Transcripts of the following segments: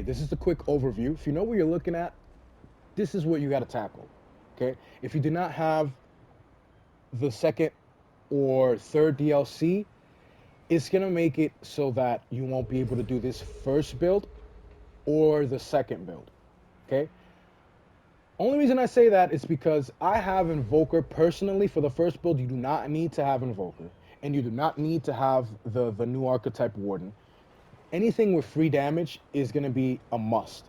this is the quick overview. If you know what you're looking at, this is what you got to tackle. Okay, if you do not have the second or third DLC, it's gonna make it so that you won't be able to do this first build or the second build. Okay. Only reason I say that is because I have Invoker personally. For the first build, you do not need to have Invoker, and you do not need to have the new Archetype Warden. Anything with free damage is gonna be a must.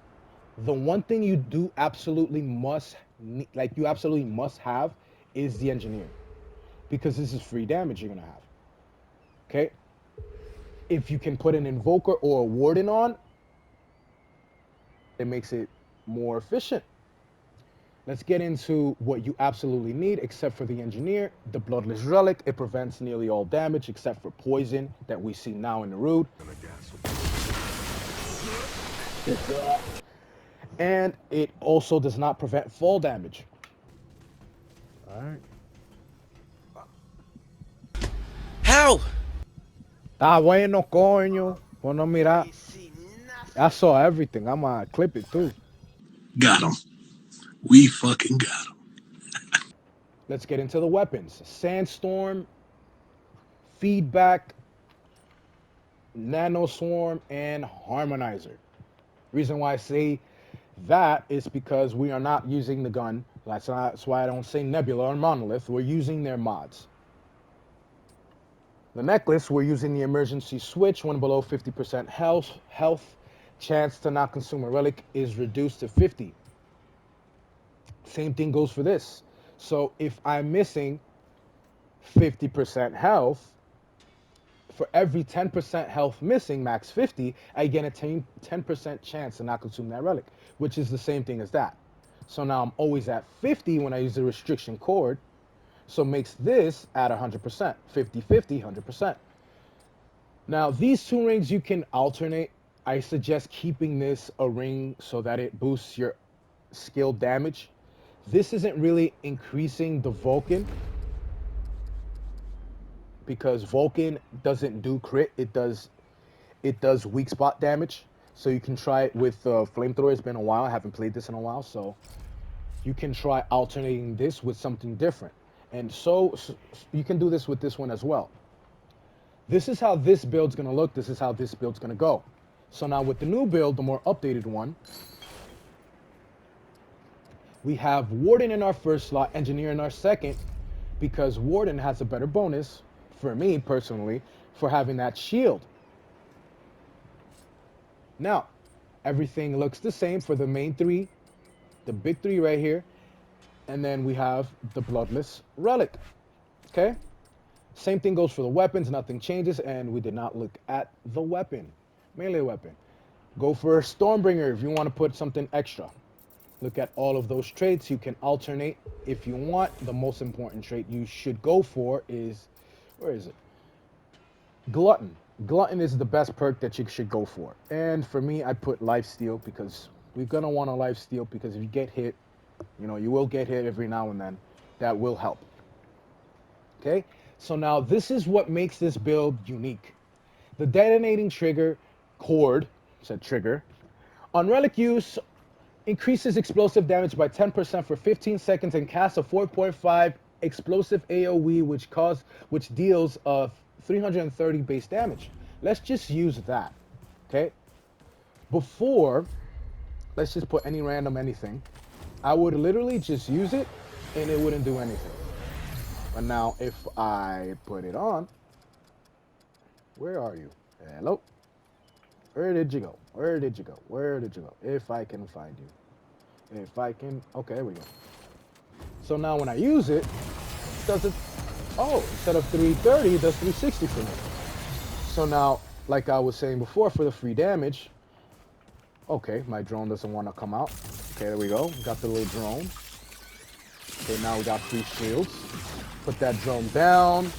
The one thing you do absolutely must, like you absolutely must have, is the Engineer, because this is free damage you're gonna have. Okay. If you can put an Invoker or a Warden on, it makes it more efficient. Let's get into what you absolutely need, except for the Engineer. The Bloodless Relic, it prevents nearly all damage except for poison that we see now in the Root. And it also does not prevent fall damage. Alright. How? Ah, bueno, coño. Bueno, mira. I saw everything. I'm gonna clip it too. Got him. We fucking got him. Let's get into the weapons. Sandstorm, Feedback, Nanoswarm, and Harmonizer. Reason why I say that is because we are not using the gun. That's why I don't say Nebula or Monolith. We're using their mods. The necklace, we're using the emergency switch. When below 50% health, chance to not consume a relic is reduced to 50. Same thing goes for this. So if I'm missing 50% health, for every 10% health missing, max 50, I get a 10% chance to not consume that relic, which is the same thing as that. So now I'm always at 50 when I use the restriction cord. So makes this at 100%, 50, 50, 100%. Now these two rings you can alternate. I suggest keeping this a ring so that it boosts your skill damage. This isn't really increasing the Vulcan, because Vulcan doesn't do crit. It does weak spot damage. So you can try it with Flamethrower. It's been a while. I haven't played this in a while, so you can try alternating this with something different. And so you can do this with this one as well. This is how this build's gonna look. This is how this build's gonna go. So now with the new build, the more updated one, we have Warden in our first slot, Engineer in our second, because Warden has a better bonus, for me personally, for having that shield. Now, everything looks the same for the main three, the big three right here, and then we have the Bloodless Relic, okay? Same thing goes for the weapons, nothing changes, and we did not look at the weapon, melee weapon. Go for Stormbringer if you want to put something extra. Look at all of those traits. You can alternate if you want. The most important trait you should go for is, where is it? Glutton. Glutton is the best perk that you should go for. And for me, I put Lifesteal because we're going to want a Lifesteal, because if you get hit, you know, you will get hit every now and then. That will help. Okay? So now this is what makes this build unique. The detonating trigger cord, said trigger, on relic use, increases explosive damage by 10% for 15 seconds and casts a 4.5 explosive AoE, which deals 330 base damage. Let's just use that, okay? Before, let's just put any random anything. I would literally just use it and it wouldn't do anything. But now if I put it on, where are you? Hello? Where did you go? Where did you go? Where did you go? If I can find you. If I can, okay, there we go. So now when I use it, does it, oh, instead of 330, it does 360 for me. So now, like I was saying before, for the free damage, okay, my drone doesn't want to come out. Okay, there we go. Got the little drone. Okay, now we got free shields. Put that drone down.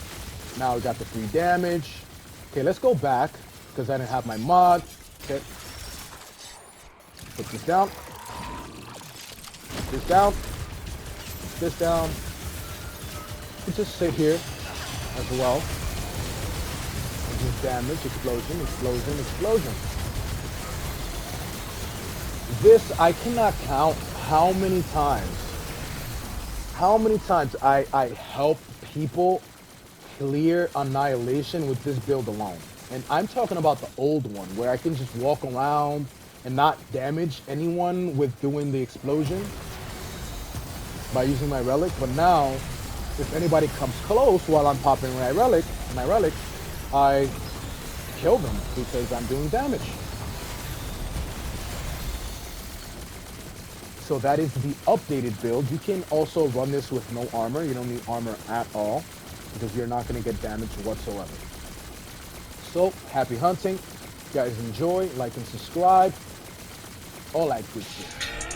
Now we got the free damage. Okay, let's go back, because I didn't have my mod. Okay. Put this down. This down. This down. You just sit here as well. And just damage, explosion, explosion, explosion. This, I cannot count how many times I help people clear Annihilation with this build alone. And I'm talking about the old one, where I can just walk around and not damage anyone with doing the explosion by using my relic. But now, if anybody comes close while I'm popping my relic, I kill them because I'm doing damage. So that is the updated build. You can also run this with no armor. You don't need armor at all because you're not going to get damage whatsoever. So, happy hunting. You guys enjoy, like and subscribe. All that good shit.